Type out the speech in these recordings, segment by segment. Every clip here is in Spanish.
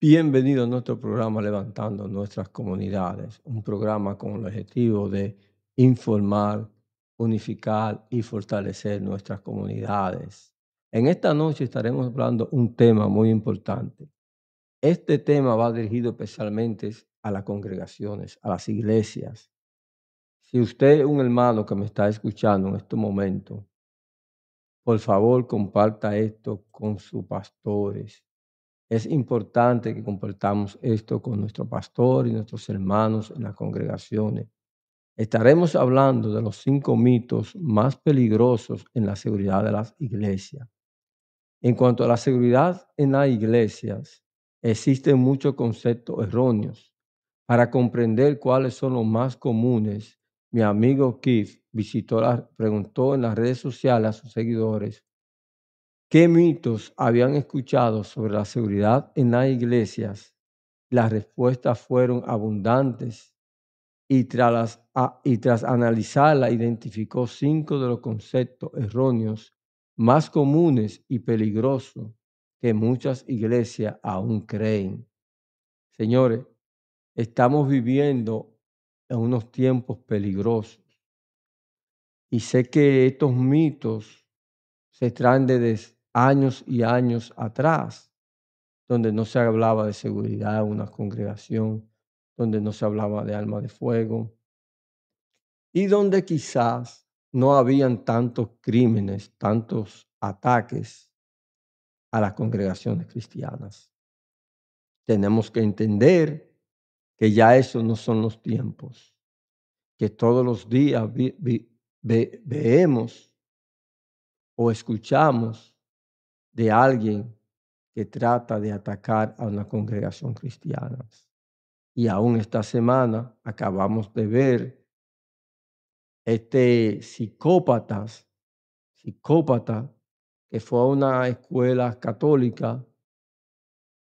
Bienvenido a nuestro programa Levantando Nuestras Comunidades, un programa con el objetivo de informar, unificar y fortalecer nuestras comunidades. En esta noche estaremos hablando un tema muy importante. Este tema va dirigido especialmente a las congregaciones, a las iglesias. Si usted es un hermano que me está escuchando en este momento, por favor comparta esto con sus pastores. Es importante que compartamos esto con nuestro pastor y nuestros hermanos en las congregaciones. Estaremos hablando de los 5 mitos más peligrosos en la seguridad de las iglesias. En cuanto a la seguridad en las iglesias, existen muchos conceptos erróneos. Para comprender cuáles son los más comunes, mi amigo Keith preguntó en las redes sociales a sus seguidores ¿qué mitos habían escuchado sobre la seguridad en las iglesias? Las respuestas fueron abundantes y tras analizarla identificó 5 de los conceptos erróneos más comunes y peligrosos que muchas iglesias aún creen. Señores, estamos viviendo en unos tiempos peligrosos y sé que estos mitos se traen desde años y años atrás, donde no se hablaba de seguridad en una congregación, donde no se hablaba de armas de fuego y donde quizás no habían tantos crímenes, tantos ataques a las congregaciones cristianas. Tenemos que entender que ya esos no son los tiempos, que todos los días vemos o escuchamos de alguien que trata de atacar a una congregación cristiana. Y aún esta semana acabamos de ver este psicópata que fue a una escuela católica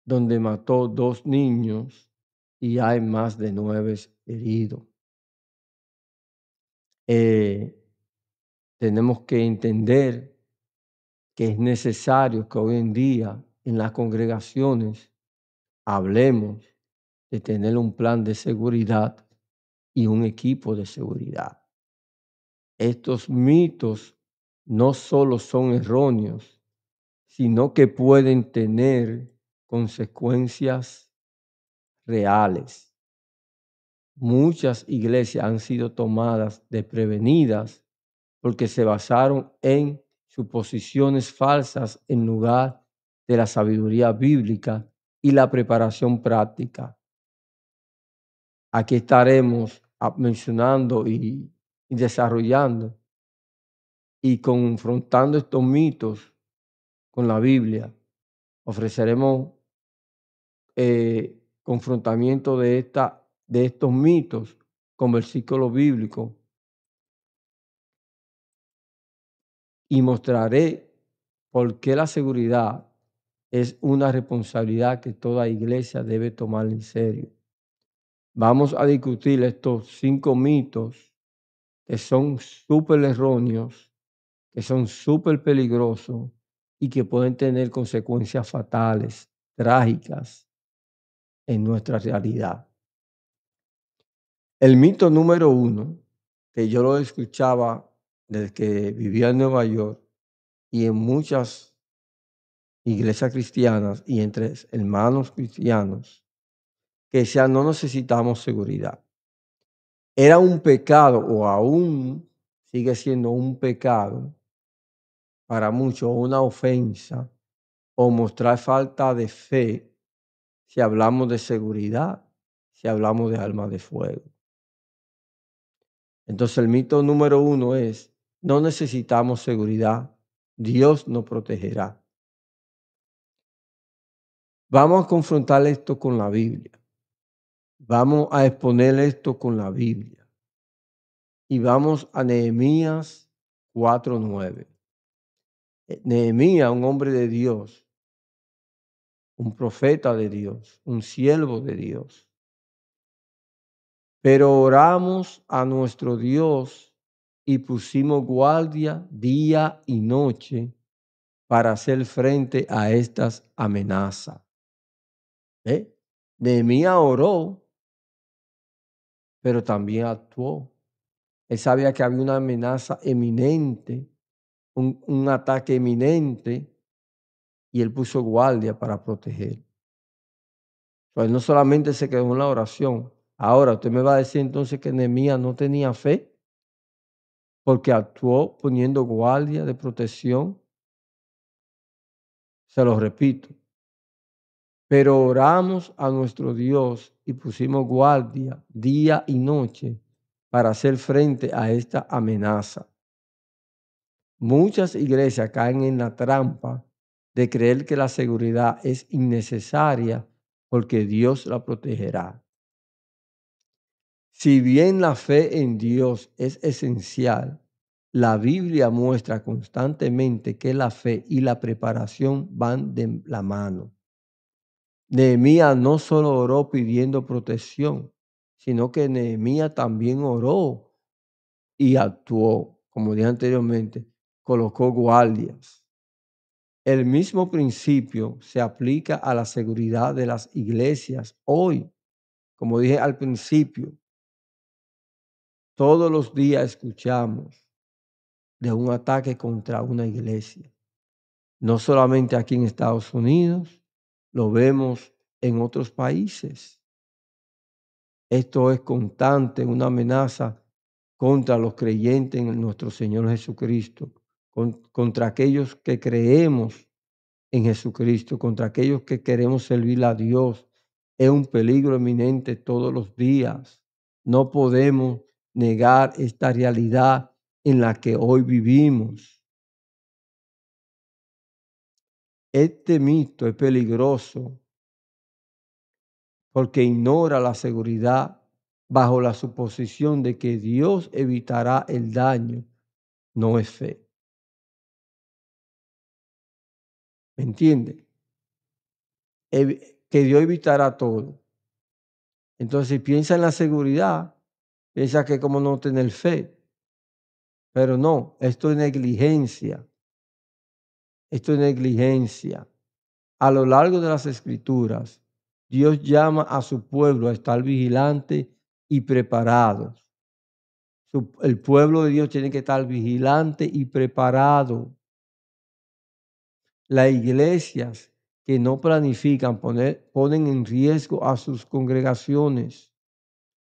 donde mató 2 niños y hay más de 9 heridos. Eh, Tenemos que entender que es necesario que hoy en día en las congregaciones hablemos de tener un plan de seguridad y un equipo de seguridad. Estos mitos no solo son erróneos, sino que pueden tener consecuencias reales. Muchas iglesias han sido tomadas desprevenidas porque se basaron en suposiciones falsas en lugar de la sabiduría bíblica y la preparación práctica. Aquí estaremos mencionando y desarrollando y confrontando estos mitos con la Biblia. Ofreceremos confrontamiento de estos mitos con versículos bíblicos y mostraré por qué la seguridad es una responsabilidad que toda iglesia debe tomar en serio. Vamos a discutir estos 5 mitos que son súper erróneos, que son súper peligrosos y que pueden tener consecuencias fatales, trágicas en nuestra realidad. El mito número 1, que yo lo escuchaba desde que vivía en Nueva York y en muchas iglesias cristianas y entre hermanos cristianos, que decían no necesitamos seguridad. Era un pecado o aún sigue siendo un pecado para muchos, una ofensa o mostrar falta de fe si hablamos de seguridad, si hablamos de armas de fuego. Entonces el mito número 1 es, no necesitamos seguridad, Dios nos protegerá. Vamos a confrontar esto con la Biblia. Vamos a exponer esto con la Biblia. Y vamos a Nehemías 4:9. Nehemías, un hombre de Dios, un profeta de Dios, un siervo de Dios. Pero oramos a nuestro Dios y pusimos guardia día y noche para hacer frente a estas amenazas. ¿eh? Nehemías oró, pero también actuó. Él sabía que había una amenaza eminente, un ataque eminente, y él puso guardia para proteger. Pues no solamente se quedó en la oración. Ahora, usted me va a decir entonces que Nehemías no tenía fe, porque actuó poniendo guardia de protección. Se lo repito, pero oramos a nuestro Dios y pusimos guardia día y noche para hacer frente a esta amenaza. Muchas iglesias caen en la trampa de creer que la seguridad es innecesaria porque Dios la protegerá. Si bien la fe en Dios es esencial, la Biblia muestra constantemente que la fe y la preparación van de la mano. Nehemías no solo oró pidiendo protección, sino que Nehemías también oró y actuó, como dije anteriormente, colocó guardias. El mismo principio se aplica a la seguridad de las iglesias hoy. Como dije al principio, todos los días escuchamos de un ataque contra una iglesia. No solamente aquí en Estados Unidos, lo vemos en otros países. Esto es constante, una amenaza contra los creyentes en nuestro Señor Jesucristo, contra aquellos que creemos en Jesucristo, contra aquellos que queremos servir a Dios. Es un peligro eminente todos los días. No podemos negar esta realidad en la que hoy vivimos. Este mito es peligroso porque ignora la seguridad bajo la suposición de que Dios evitará el daño. No es fe. ¿Me entiende? Que Dios evitará todo. Entonces, si piensa en la seguridad, piensa que como no tener fe. Pero no, esto es negligencia. Esto es negligencia. A lo largo de las Escrituras, Dios llama a su pueblo a estar vigilante y preparados. El pueblo de Dios tiene que estar vigilante y preparado. Las iglesias que no planifican ponen en riesgo a sus congregaciones,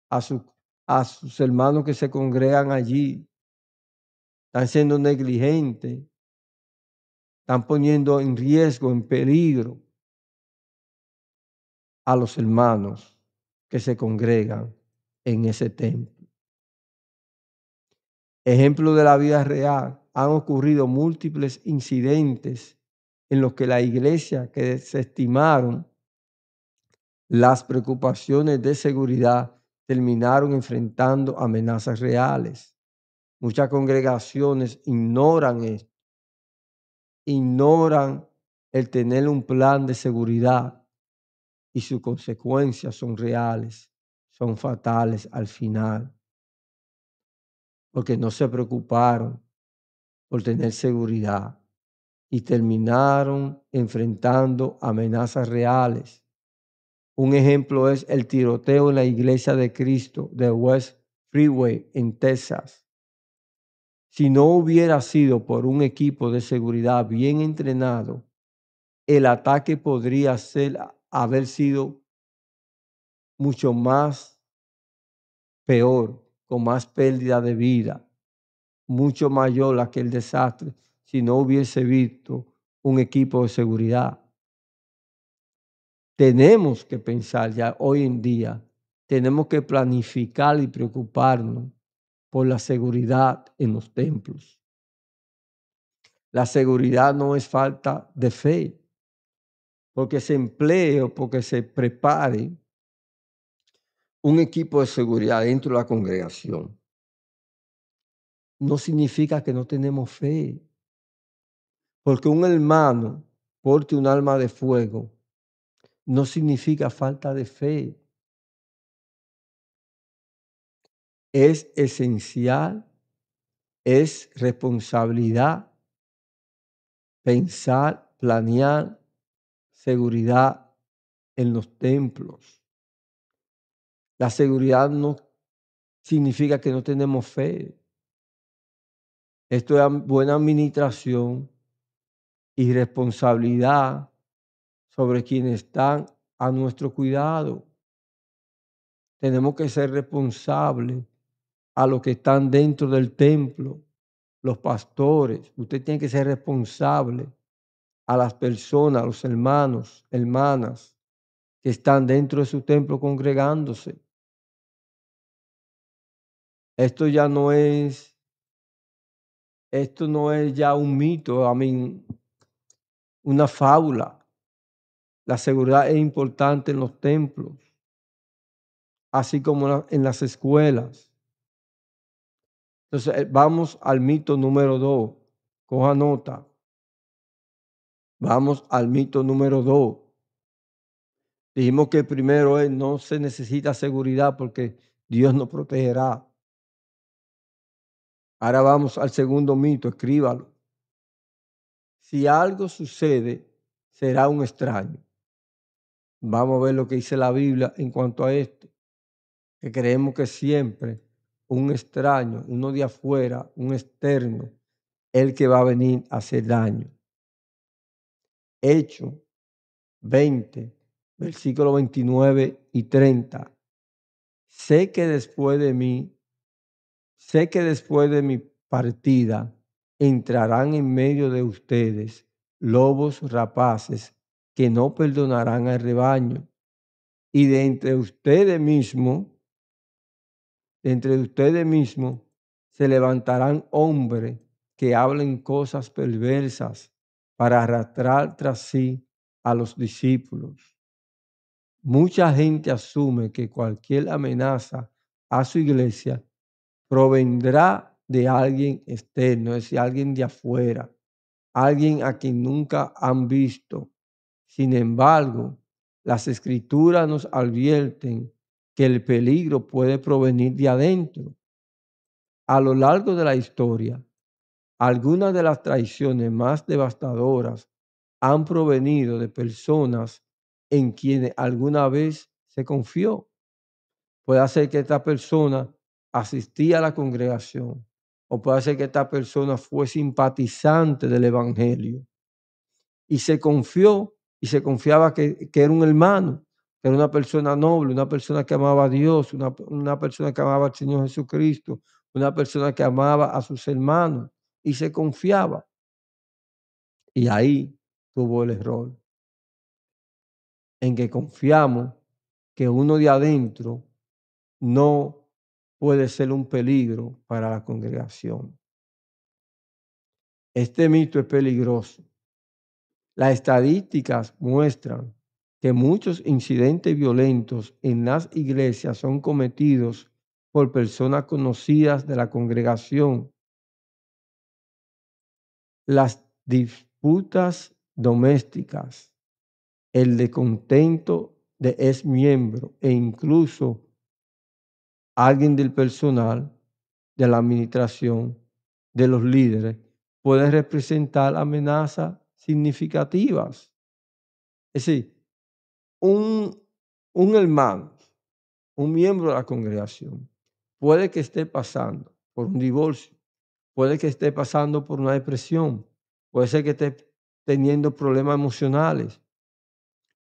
a, su- a sus hermanos que se congregan allí. Están siendo negligentes, están poniendo en riesgo, en peligro a los hermanos que se congregan en ese templo. Ejemplo de la vida real, han ocurrido múltiples incidentes en los que la iglesia que desestimaron las preocupaciones de seguridad terminaron enfrentando amenazas reales. Muchas congregaciones ignoran esto, ignoran el tener un plan de seguridad y sus consecuencias son reales, son fatales al final, porque no se preocuparon por tener seguridad y terminaron enfrentando amenazas reales. Un ejemplo es el tiroteo en la Iglesia de Cristo de West Freeway en Texas. Si no hubiera sido por un equipo de seguridad bien entrenado, el ataque podría haber sido mucho más peor, con más pérdida de vida, mucho mayor aquel desastre si no hubiese visto un equipo de seguridad. Tenemos que pensar ya hoy en día, tenemos que planificar y preocuparnos por la seguridad en los templos. La seguridad no es falta de fe, porque se emplee o porque se prepare un equipo de seguridad dentro de la congregación. No significa que no tenemos fe, porque un hermano porte un arma de fuego no significa falta de fe. Es esencial, es responsabilidad pensar, planear seguridad en los templos. La seguridad no significa que no tenemos fe. Esto es buena administración y responsabilidad sobre quienes están a nuestro cuidado. Tenemos que ser responsables a los que están dentro del templo, los pastores. Usted tiene que ser responsable a las personas, a los hermanos, hermanas que están dentro de su templo congregándose. Esto ya no es, esto no es ya un mito, una fábula. La seguridad es importante en los templos, así como en las escuelas. Entonces, vamos al mito número 2. Coja nota. Vamos al mito número 2. Dijimos que el primero es: no se necesita seguridad porque Dios nos protegerá. Ahora vamos al segundo mito, escríbalo. Si algo sucede, será un extraño. Vamos a ver lo que dice la Biblia en cuanto a esto, que creemos que siempre un extraño, uno de afuera, un externo, el que va a venir a hacer daño. Hechos 20, versículos 29 y 30. Sé que después de mí, sé que después de mi partida entrarán en medio de ustedes lobos rapaces que no perdonarán al rebaño. Y de entre ustedes mismos se levantarán hombres que hablen cosas perversas para arrastrar tras sí a los discípulos. Mucha gente asume que cualquier amenaza a su iglesia provendrá de alguien externo, es decir, alguien de afuera, alguien a quien nunca han visto. Sin embargo, las escrituras nos advierten que el peligro puede provenir de adentro. A lo largo de la historia, algunas de las traiciones más devastadoras han provenido de personas en quienes alguna vez se confió. Puede ser que esta persona asistía a la congregación, o puede ser que esta persona fue simpatizante del evangelio y se confió y se confiaba que era un hermano, que era una persona noble, una persona que amaba a Dios, una persona que amaba al Señor Jesucristo, una persona que amaba a sus hermanos y se confiaba. Y ahí tuvo el error, en que confiamos que uno de adentro no puede ser un peligro para la congregación. Este mito es peligroso. Las estadísticas muestran que muchos incidentes violentos en las iglesias son cometidos por personas conocidas de la congregación. Las disputas domésticas, el descontento de ex miembro e incluso alguien del personal, de la administración, de los líderes, puede representar amenazas significativas. Es decir, un, un hermano, un miembro de la congregación, puede que esté pasando por un divorcio, puede que esté pasando por una depresión, puede ser que esté teniendo problemas emocionales,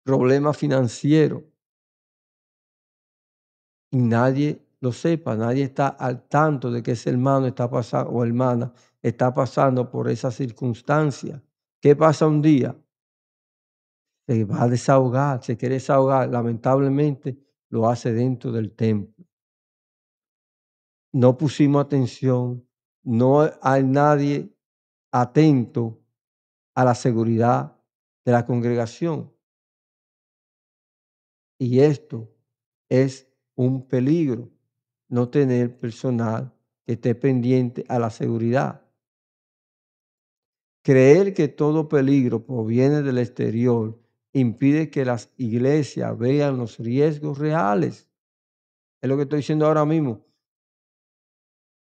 problemas financieros, y nadie lo sepa, nadie está al tanto de que ese hermano está pasando o hermana está pasando por esa circunstancia. ¿Qué pasa un día? Se va a desahogar, se quiere desahogar, lamentablemente lo hace dentro del templo. No pusimos atención, no hay nadie atento a la seguridad de la congregación. Y esto es un peligro, no tener personal que esté pendiente a la seguridad. Creer que todo peligro proviene del exterior impide que las iglesias vean los riesgos reales. Es lo que estoy diciendo ahora mismo.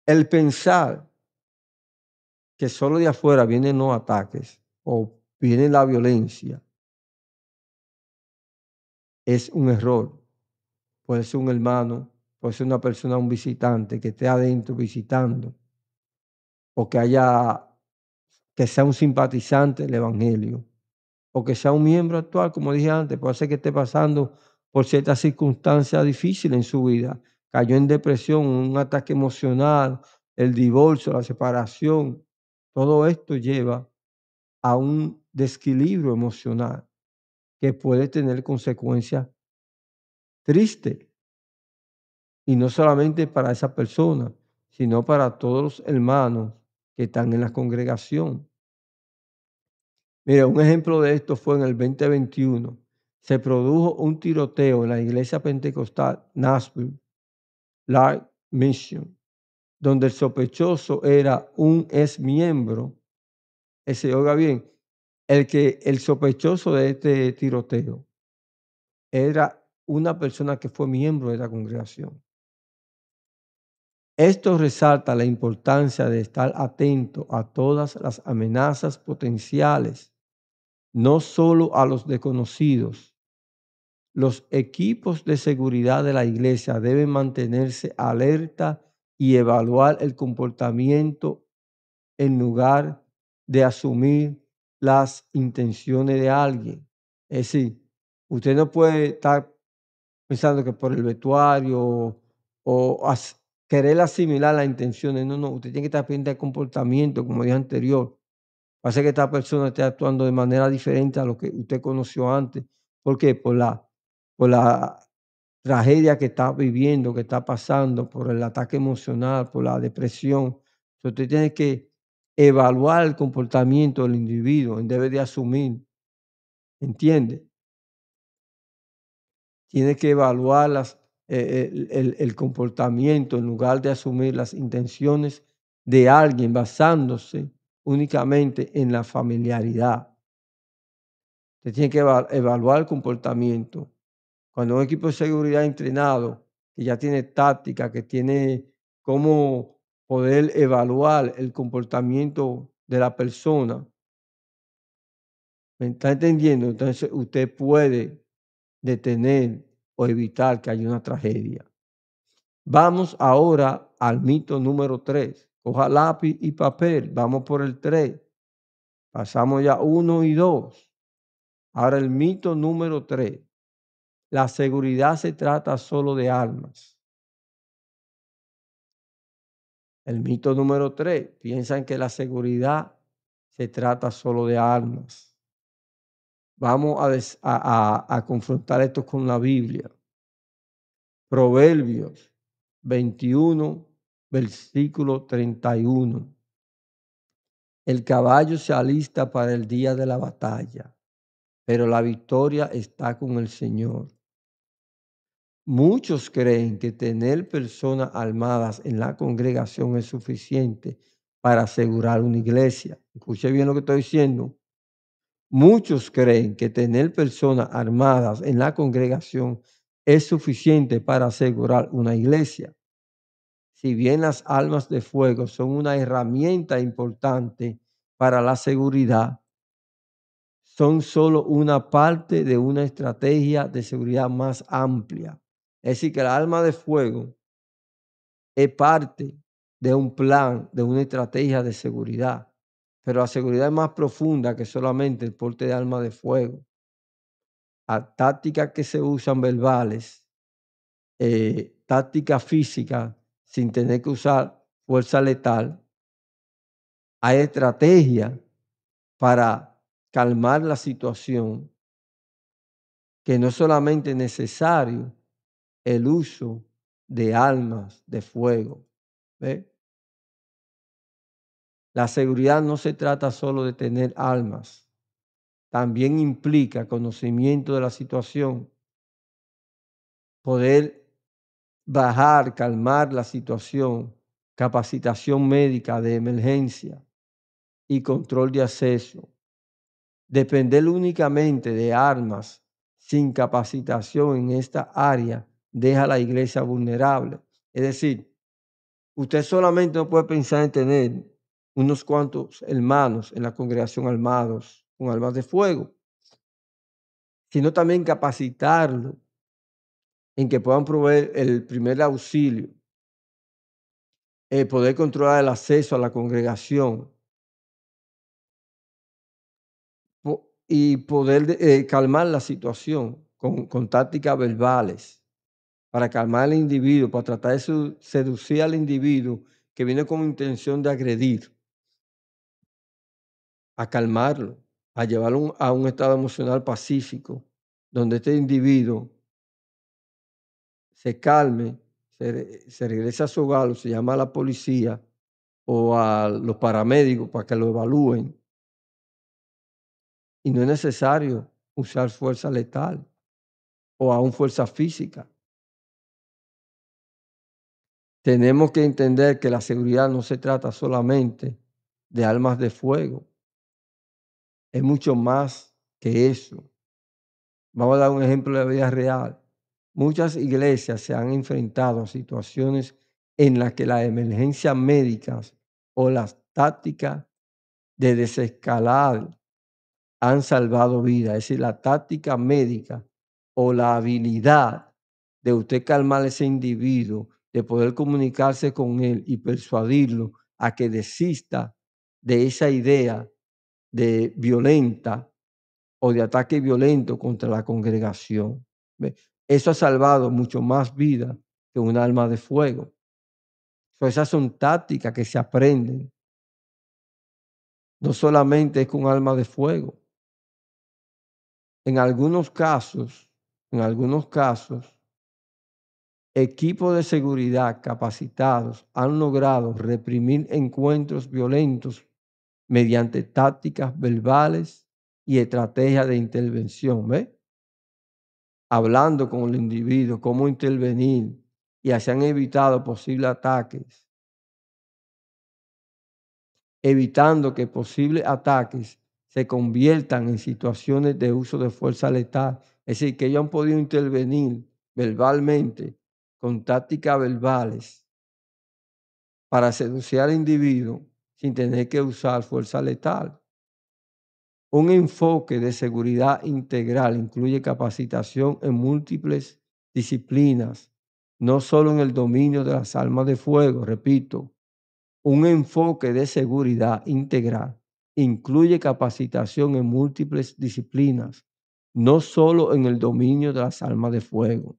El pensar que solo de afuera vienen los ataques o viene la violencia es un error. Puede ser un hermano, puede ser una persona, un visitante que esté adentro visitando o que sea un simpatizante del evangelio o que sea un miembro actual, como dije antes, puede ser que esté pasando por ciertas circunstancias difíciles en su vida. Cayó en depresión, un ataque emocional, el divorcio, la separación. Todo esto lleva a un desequilibrio emocional que puede tener consecuencias tristes. Y no solamente para esa persona, sino para todos los hermanos que están en la congregación. Mira, un ejemplo de esto fue en el 2021. Se produjo un tiroteo en la iglesia pentecostal Nashville Light Mission, donde el sospechoso era un ex miembro. Oiga bien, el sospechoso de este tiroteo era una persona que fue miembro de la congregación. Esto resalta la importancia de estar atento a todas las amenazas potenciales, no solo a los desconocidos. Los equipos de seguridad de la iglesia deben mantenerse alerta y evaluar el comportamiento en lugar de asumir las intenciones de alguien. Es decir, usted no puede estar pensando que por el vestuario o querer asimilar las intenciones. No, no, usted tiene que estar pendiente del comportamiento, como dije anterior. Hace que esta persona esté actuando de manera diferente a lo que usted conoció antes. ¿Por qué? Por la tragedia que está viviendo, que está pasando, por el ataque emocional, por la depresión. Entonces, usted tiene que evaluar el comportamiento del individuo en vez de asumir, ¿entiende? Tiene que evaluar el comportamiento en lugar de asumir las intenciones de alguien basándose únicamente en la familiaridad. Usted tiene que evaluar el comportamiento. Cuando un equipo de seguridad entrenado, que ya tiene táctica, que tiene cómo poder evaluar el comportamiento de la persona, ¿me está entendiendo? Entonces usted puede detener o evitar que haya una tragedia. Vamos ahora al mito número 3. Coja lápiz y papel. Vamos por el 3. Pasamos ya 1 y 2. Ahora el mito número 3. La seguridad se trata solo de armas. El mito número 3. Piensan que la seguridad se trata solo de armas. Vamos a confrontar esto con la Biblia. Proverbios 21, versículo 31. El caballo se alista para el día de la batalla, pero la victoria está con el Señor. Muchos creen que tener personas armadas en la congregación es suficiente para asegurar una iglesia. Escuche bien lo que estoy diciendo. Muchos creen que tener personas armadas en la congregación es suficiente para asegurar una iglesia. Si bien las armas de fuego son una herramienta importante para la seguridad, son solo una parte de una estrategia de seguridad más amplia. Es decir, que la arma de fuego es parte de un plan, de una estrategia de seguridad, pero la seguridad es más profunda que solamente el porte de arma de fuego. A tácticas que se usan verbales, tácticas físicas, sin tener que usar fuerza letal, hay estrategias para calmar la situación, que no es solamente necesario el uso de armas de fuego. ¿Ve? La seguridad no se trata solo de tener armas, también implica conocimiento de la situación, poder bajar, calmar la situación, capacitación médica de emergencia y control de acceso. Depender únicamente de armas sin capacitación en esta área deja a la iglesia vulnerable. Es decir, usted solamente no puede pensar en tener unos cuantos hermanos en la congregación armados con armas de fuego. sino también capacitarlo en que puedan proveer el primer auxilio, poder controlar el acceso a la congregación y poder calmar la situación con tácticas verbales para calmar al individuo, para tratar de seducir al individuo que viene con intención de agredir, a calmarlo, a llevarlo a un estado emocional pacífico, donde este individuo se calme, se regresa a su hogar, o se llama a la policía o a los paramédicos para que lo evalúen. Y no es necesario usar fuerza letal o aún fuerza física. Tenemos que entender que la seguridad no se trata solamente de armas de fuego, es mucho más que eso. Vamos a dar un ejemplo de la vida real. Muchas iglesias se han enfrentado a situaciones en las que las emergencias médicas o las tácticas de desescalar han salvado vidas. Es decir, la táctica médica o la habilidad de usted calmar a ese individuo, de poder comunicarse con él y persuadirlo a que desista de esa idea de violenta o de ataque violento contra la congregación. ¿Ve? Eso ha salvado mucho más vidas que un arma de fuego. Esas son tácticas que se aprenden, no solamente es con arma de fuego. En algunos casos, en algunos casos, equipos de seguridad capacitados han logrado reprimir encuentros violentos mediante tácticas verbales y estrategias de intervención, ¿ve? Hablando con el individuo, cómo intervenir, y así han evitado posibles ataques, evitando que posibles ataques se conviertan en situaciones de uso de fuerza letal. Es decir, que ellos han podido intervenir verbalmente con tácticas verbales para seducir al individuo sin tener que usar fuerza letal. Un enfoque de seguridad integral incluye capacitación en múltiples disciplinas, no solo en el dominio de las armas de fuego. Repito, un enfoque de seguridad integral incluye capacitación en múltiples disciplinas, no solo en el dominio de las armas de fuego.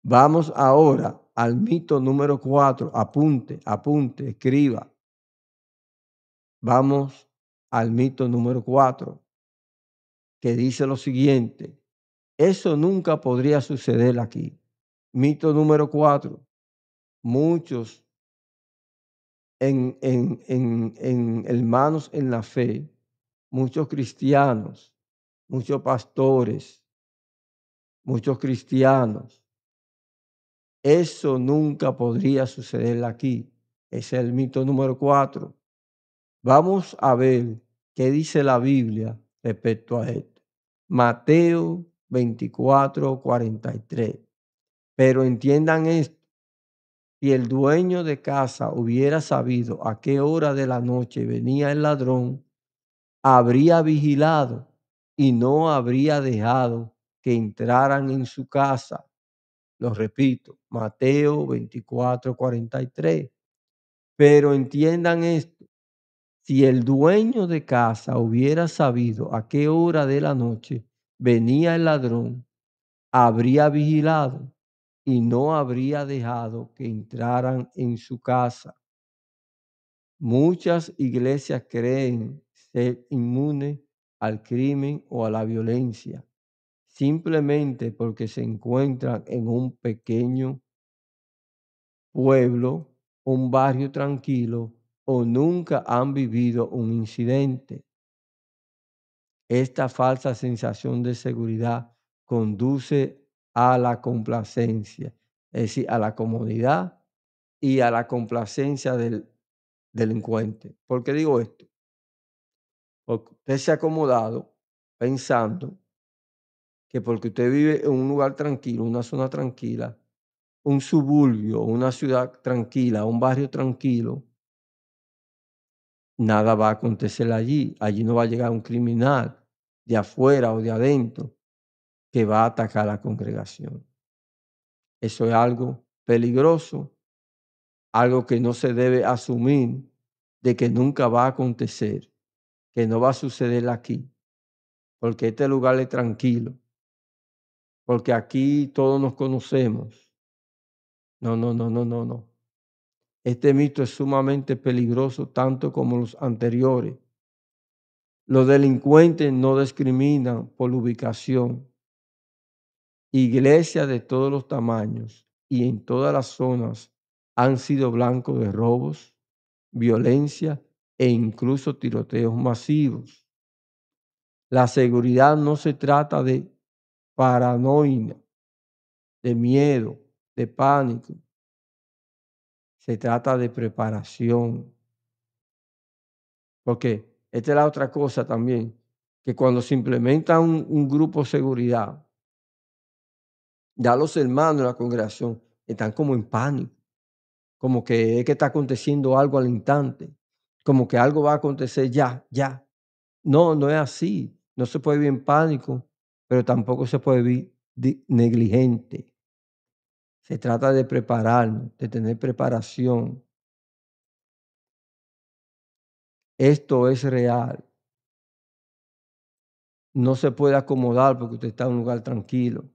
Vamos ahora al mito número 4. Apunte, apunte, escriba. Vamos al mito número 4, que dice lo siguiente: eso nunca podría suceder aquí. Mito número 4. Muchos en hermanos en la fe, muchos cristianos, muchos pastores, muchos cristianos, eso nunca podría suceder aquí. Ese es el mito número 4. Vamos a ver qué dice la Biblia respecto a esto. Mateo 24:43. Pero entiendan esto: si el dueño de casa hubiera sabido a qué hora de la noche venía el ladrón, habría vigilado y no habría dejado que entraran en su casa. Lo repito, Mateo 24:43. Pero entiendan esto: si el dueño de casa hubiera sabido a qué hora de la noche venía el ladrón, habría vigilado y no habría dejado que entraran en su casa. Muchas iglesias creen ser inmunes al crimen o a la violencia, simplemente porque se encuentran en un pequeño pueblo, un barrio tranquilo, o nunca han vivido un incidente. Esta falsa sensación de seguridad conduce a la complacencia, es decir, a la comodidad y a la complacencia del delincuente. ¿Por qué digo esto? Porque usted se ha acomodado pensando que porque usted vive en un lugar tranquilo, una zona tranquila, un suburbio, una ciudad tranquila, un barrio tranquilo, nada va a acontecer allí. Allí no va a llegar un criminal, de afuera o de adentro que va a atacar a la congregación. Eso es algo peligroso, algo que no se debe asumir de que nunca va a acontecer, que no va a suceder aquí, porque este lugar es tranquilo, porque aquí todos nos conocemos. No, no, no, no, no, no. Este mito es sumamente peligroso, tanto como los anteriores. Los delincuentes no discriminan por ubicación. Iglesias de todos los tamaños y en todas las zonas han sido blancos de robos, violencia e incluso tiroteos masivos. La seguridad no se trata de paranoia, de miedo, de pánico. Se trata de preparación. Porque esta es la otra cosa también, que cuando se implementa un grupo de seguridad, ya los hermanos de la congregación están como en pánico, como que es que está aconteciendo algo al instante, como que algo va a acontecer ya, ya. No, no es así. No se puede vivir en pánico, pero tampoco se puede vivir negligente. Se trata de prepararnos, de tener preparación. Esto es real. No se puede acomodar porque usted está en un lugar tranquilo,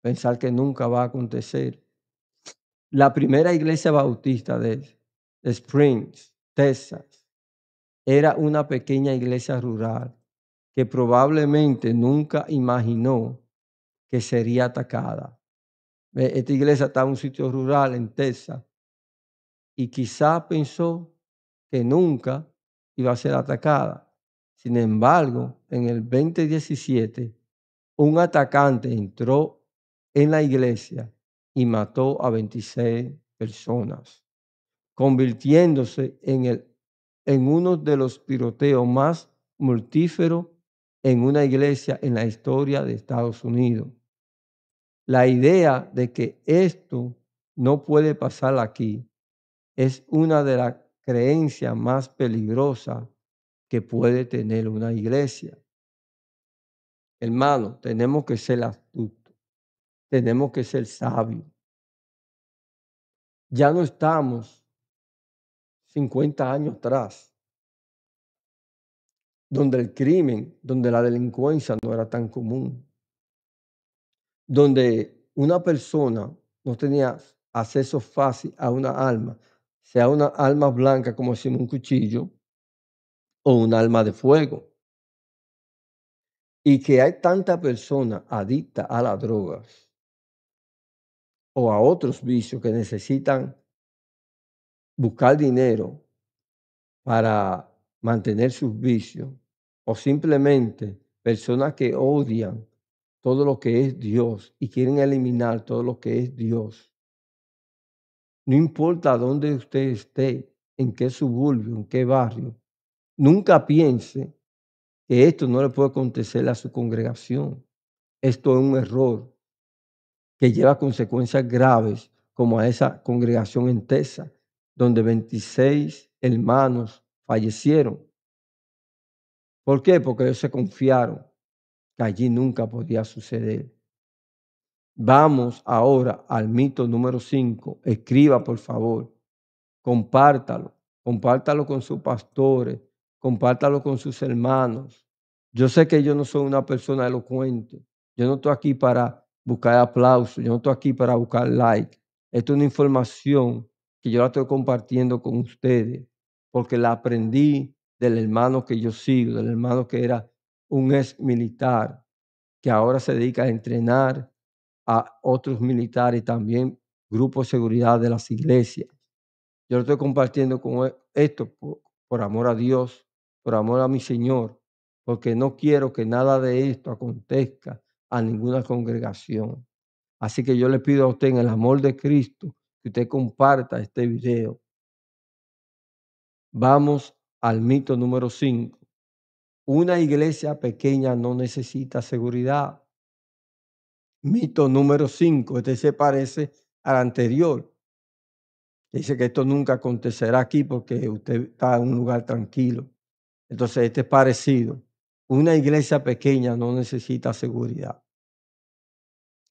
pensar que nunca va a acontecer. La primera iglesia bautista de Springs, Texas, era una pequeña iglesia rural que probablemente nunca imaginó que sería atacada. Esta iglesia está en un sitio rural en Texas y quizá pensó que nunca iba a ser atacada. Sin embargo, en el 2017, un atacante entró en la iglesia y mató a 26 personas, convirtiéndose en uno de los tiroteos más mortíferos en una iglesia en la historia de Estados Unidos. La idea de que esto no puede pasar aquí es una de las creencias más peligrosas que puede tener una iglesia. Hermano, tenemos que ser astutos, tenemos que ser sabios. Ya no estamos 50 años atrás, donde el crimen, donde la delincuencia no era tan común, donde una persona no tenía acceso fácil a una arma, sea una arma blanca como decimos un cuchillo o un arma de fuego. Y que hay tanta persona adicta a las drogas o a otros vicios que necesitan buscar dinero para mantener sus vicios, o simplemente personas que odian todo lo que es Dios y quieren eliminar todo lo que es Dios. No importa dónde usted esté, en qué suburbio, en qué barrio, nunca piense que esto no le puede acontecer a su congregación. Esto es un error que lleva consecuencias graves, como a esa congregación en Texas, donde 26 hermanos fallecieron. ¿Por qué? Porque ellos se confiaron que allí nunca podía suceder. Vamos ahora al mito número 5. Escriba, por favor. Compártalo. Compártalo con sus pastores. Compártalo con sus hermanos. Yo sé que yo no soy una persona elocuente. Yo no estoy aquí para buscar aplausos. Yo no estoy aquí para buscar like. Esto es una información que yo la estoy compartiendo con ustedes porque la aprendí del hermano que yo sigo, del hermano que era un ex militar, que ahora se dedica a entrenar a otros militares y también grupos de seguridad de las iglesias. Yo lo estoy compartiendo con esto por amor a Dios, por amor a mi Señor, porque no quiero que nada de esto acontezca a ninguna congregación. Así que yo le pido a usted en el amor de Cristo que usted comparta este video. Vamos al mito número 5. Una iglesia pequeña no necesita seguridad. Mito número 5. Este se parece al anterior. Dice que esto nunca acontecerá aquí porque usted está en un lugar tranquilo. Entonces, este es parecido. Una iglesia pequeña no necesita seguridad.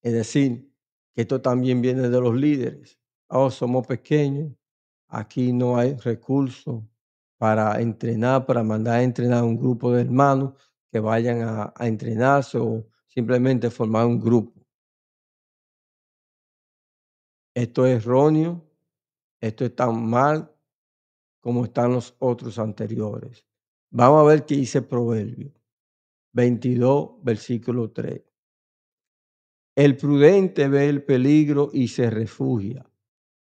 Es decir, que esto también viene de los líderes. Oh, somos pequeños, aquí no hay recursos para entrenar, para mandar a entrenar a un grupo de hermanos que vayan a entrenarse o simplemente formar un grupo. Esto es erróneo, esto es tan mal como están los otros anteriores. Vamos a ver qué dice Proverbio 22, versículo 3. El prudente ve el peligro y se refugia,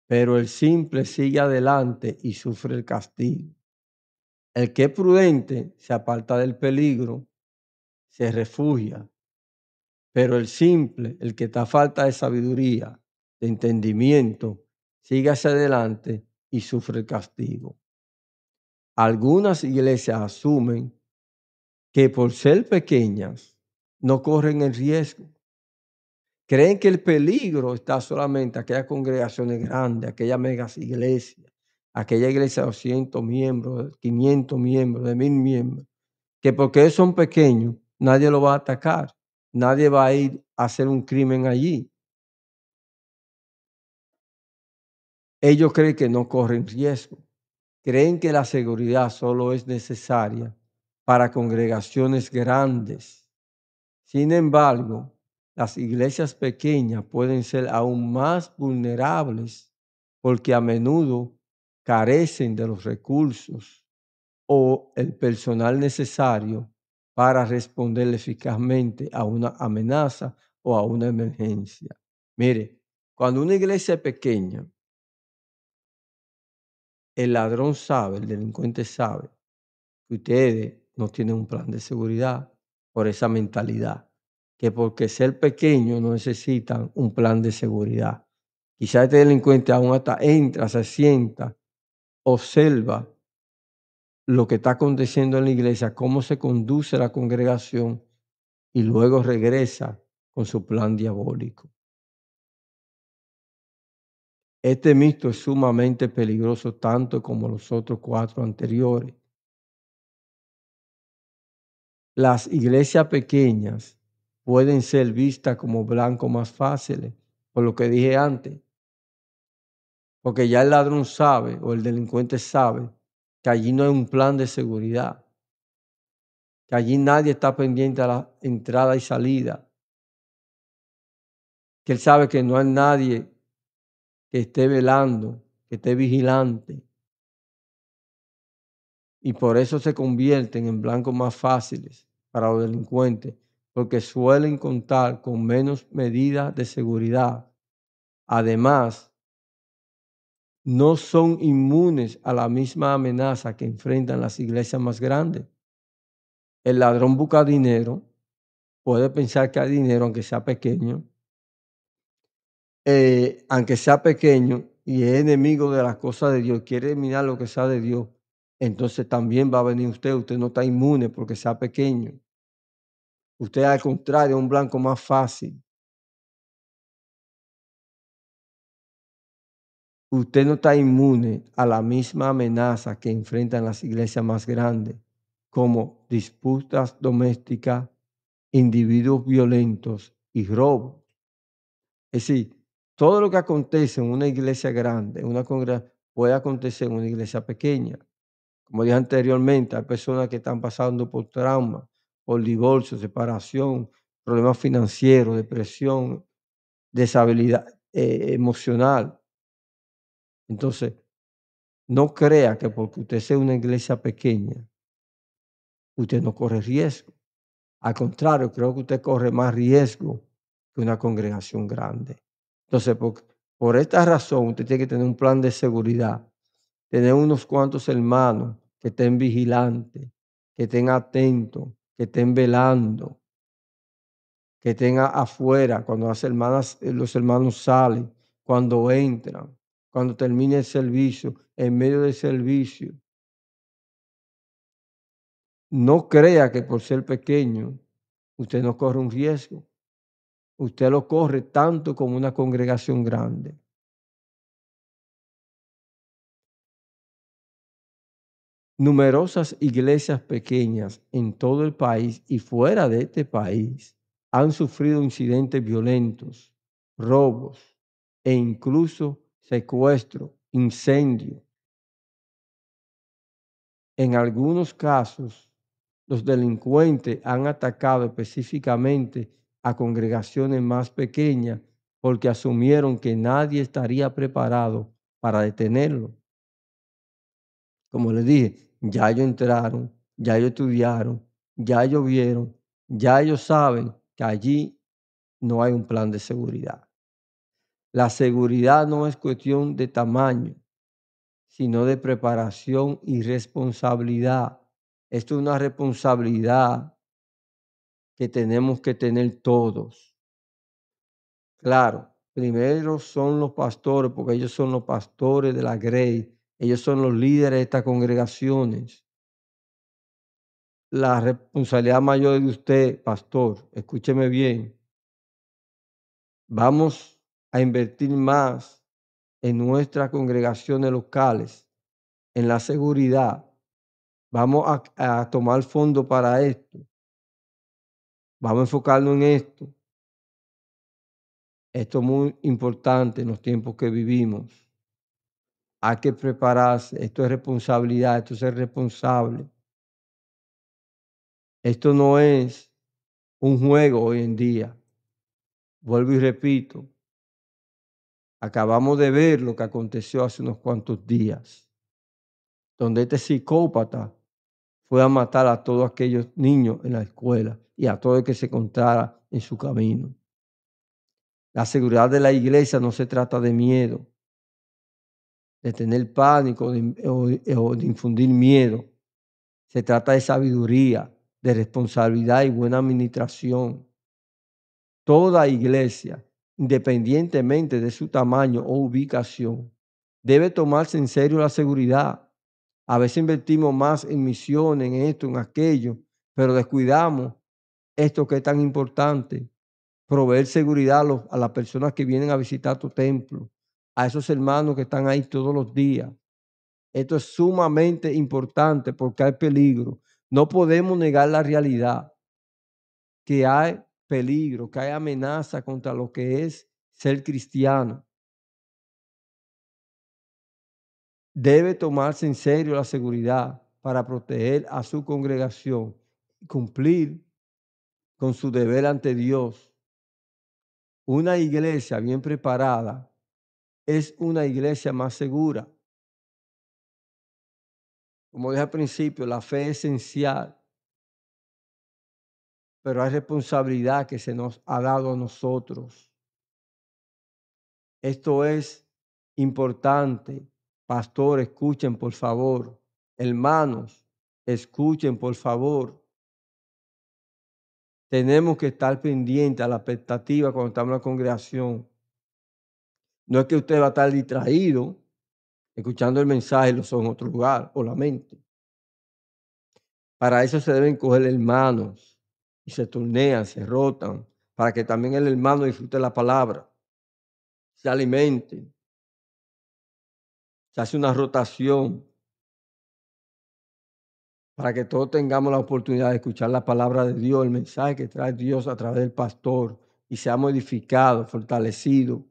pero el simple sigue adelante y sufre el castigo. El que es prudente se aparta del peligro, se refugia, pero el simple, el que está falta de sabiduría, de entendimiento, sigue hacia adelante y sufre el castigo. Algunas iglesias asumen que por ser pequeñas no corren el riesgo. Creen que el peligro está solamente en aquellas congregaciones grandes, aquellas megas iglesias, aquella iglesia de 200 miembros, de 500 miembros, de 1000 miembros, que porque ellos son pequeños, nadie lo va a atacar, nadie va a ir a hacer un crimen allí. Ellos creen que no corren riesgo, creen que la seguridad solo es necesaria para congregaciones grandes. Sin embargo, las iglesias pequeñas pueden ser aún más vulnerables porque a menudo carecen de los recursos o el personal necesario para responder eficazmente a una amenaza o a una emergencia. Mire, cuando una iglesia es pequeña, el ladrón sabe, el delincuente sabe que ustedes no tienen un plan de seguridad por esa mentalidad, que porque ser pequeño no necesitan un plan de seguridad. Quizás este delincuente aún hasta entra, se sienta, observa lo que está aconteciendo en la iglesia, cómo se conduce la congregación y luego regresa con su plan diabólico. Este mito es sumamente peligroso tanto como los otros cuatro anteriores. Las iglesias pequeñas pueden ser vistas como blancos más fáciles, por lo que dije antes, porque ya el ladrón sabe o el delincuente sabe que allí no hay un plan de seguridad, que allí nadie está pendiente a la entrada y salida, que él sabe que no hay nadie que esté velando, que esté vigilante, y por eso se convierten en blancos más fáciles para los delincuentes, porque suelen contar con menos medidas de seguridad. Además, no son inmunes a la misma amenaza que enfrentan las iglesias más grandes. El ladrón busca dinero, puede pensar que hay dinero, aunque sea pequeño, y es enemigo de las cosas de Dios, quiere eliminar lo que sea de Dios, entonces también va a venir usted no está inmune porque sea pequeño. Usted al contrario, es un blanco más fácil. Usted no está inmune a la misma amenaza que enfrentan las iglesias más grandes, como disputas domésticas, individuos violentos y robo. Es decir, todo lo que acontece en una iglesia grande, en una congregación, puede acontecer en una iglesia pequeña. Como dije anteriormente, hay personas que están pasando por trauma, por divorcio, separación, problemas financieros, depresión, deshabilidad emocional. Entonces, no crea que porque usted sea una iglesia pequeña, usted no corre riesgo. Al contrario, creo que usted corre más riesgo que una congregación grande. Entonces, por esta razón, usted tiene que tener un plan de seguridad, tener unos cuantos hermanos que estén vigilantes, que estén atentos, que estén velando, que estén afuera cuando los hermanos salen, cuando entran, cuando termine el servicio, en medio del servicio. No crea que por ser pequeño usted no corre un riesgo. Usted lo corre tanto como una congregación grande. Numerosas iglesias pequeñas en todo el país y fuera de este país han sufrido incidentes violentos, robos e incluso secuestro, incendio. En algunos casos, los delincuentes han atacado específicamente a congregaciones más pequeñas porque asumieron que nadie estaría preparado para detenerlo. Como les dije, ya ellos entraron, ya ellos estudiaron, ya ellos vieron, ya ellos saben que allí no hay un plan de seguridad. La seguridad no es cuestión de tamaño, sino de preparación y responsabilidad. Esto es una responsabilidad que tenemos que tener todos. Claro, primero son los pastores, porque ellos son los pastores de la Grey, ellos son los líderes de estas congregaciones. La responsabilidad mayor de usted, pastor, escúcheme bien, vamos a invertir más en nuestras congregaciones locales, en la seguridad. Vamos a tomar fondos para esto. Vamos a enfocarnos en esto. Esto es muy importante en los tiempos que vivimos. Hay que prepararse. Esto es responsabilidad. Esto es ser responsable. Esto no es un juego hoy en día. Vuelvo y repito. Acabamos de ver lo que aconteció hace unos cuantos días, donde este psicópata fue a matar a todos aquellos niños en la escuela y a todo el que se encontrara en su camino. La seguridad de la iglesia no se trata de miedo, de tener pánico o de infundir miedo. Se trata de sabiduría, de responsabilidad y buena administración. Toda iglesia, independientemente de su tamaño o ubicación, debe tomarse en serio la seguridad. A veces invertimos más en misiones, en esto, en aquello, pero descuidamos esto que es tan importante, proveer seguridad a las personas que vienen a visitar tu templo, a esos hermanos que están ahí todos los días. Esto es sumamente importante porque hay peligro. No podemos negar la realidad que hay peligro, que hay amenaza contra lo que es ser cristiano. Debe tomarse en serio la seguridad para proteger a su congregación y cumplir con su deber ante Dios. Una iglesia bien preparada es una iglesia más segura. Como dije al principio, la fe es esencial, pero hay responsabilidad que se nos ha dado a nosotros. Esto es importante. Pastor, escuchen por favor. Hermanos, escuchen por favor. Tenemos que estar pendientes a la expectativa cuando estamos en la congregación. No es que usted va a estar distraído escuchando el mensaje y los ojos en otro lugar o la mente. Para eso se deben coger hermanos y se turnean, se rotan, para que también el hermano disfrute la palabra, se alimente, se hace una rotación para que todos tengamos la oportunidad de escuchar la palabra de Dios, el mensaje que trae Dios a través del pastor y seamos edificados, fortalecidos.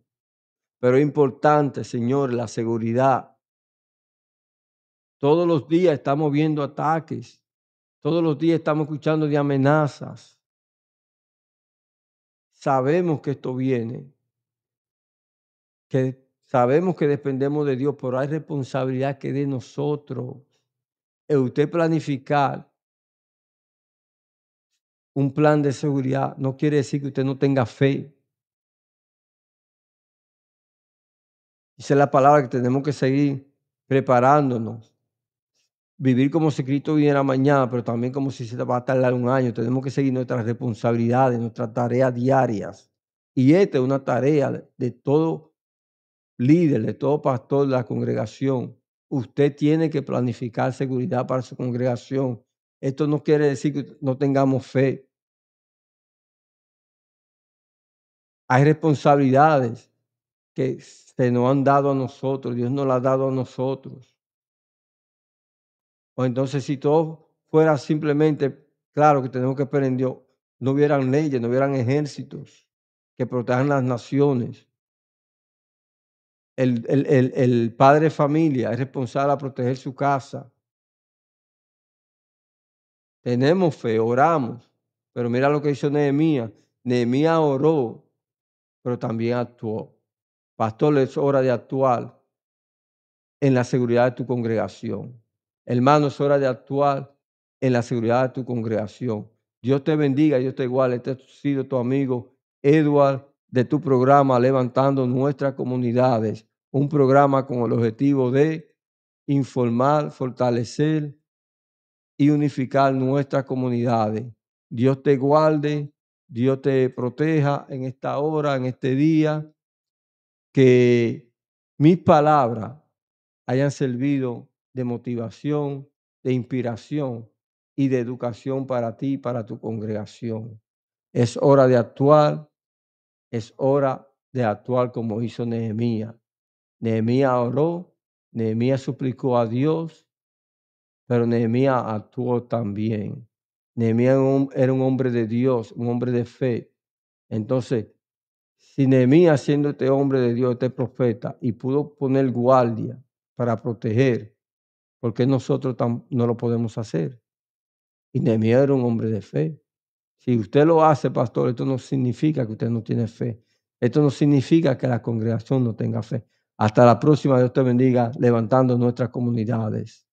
Pero es importante, Señor, la seguridad. Todos los días estamos viendo ataques, todos los días estamos escuchando de amenazas. Sabemos que esto viene, que sabemos que dependemos de Dios, pero hay responsabilidad que de nosotros. El usted planificar un plan de seguridad no quiere decir que usted no tenga fe. Esa es la palabra que tenemos que seguir preparándonos. Vivir como si Cristo viniera mañana, pero también como si se va a tardar un año. Tenemos que seguir nuestras responsabilidades, nuestras tareas diarias. Y esta es una tarea de todo líder, de todo pastor de la congregación. Usted tiene que planificar seguridad para su congregación. Esto no quiere decir que no tengamos fe. Hay responsabilidades que se nos han dado a nosotros, Dios nos las ha dado a nosotros. O entonces, si todo fuera simplemente, claro que tenemos que esperar en Dios, no hubieran leyes, no hubieran ejércitos que protejan las naciones. El padre de familia es responsable a proteger su casa. Tenemos fe, oramos, pero mira lo que hizo Nehemías. Nehemías oró, pero también actuó. Pastor, es hora de actuar en la seguridad de tu congregación. Hermano, es hora de actuar en la seguridad de tu congregación. Dios te bendiga, Dios te iguale. Este ha sido tu amigo Edward de tu programa Levantando Nuestras Comunidades, un programa con el objetivo de informar, fortalecer y unificar nuestras comunidades. Dios te guarde, Dios te proteja en esta hora, en este día, que mis palabras hayan servido de motivación, de inspiración y de educación para ti y para tu congregación. Es hora de actuar, es hora de actuar como hizo Nehemías. Nehemías oró, Nehemías suplicó a Dios, pero Nehemías actuó también. Nehemías era un hombre de Dios, un hombre de fe. Entonces, si Nehemías, siendo este hombre de Dios, este profeta, y pudo poner guardia para proteger, ¿por qué nosotros no lo podemos hacer? Y Nehemías era un hombre de fe. Si usted lo hace, pastor, esto no significa que usted no tiene fe. Esto no significa que la congregación no tenga fe. Hasta la próxima. Dios te bendiga, levantando nuestras comunidades.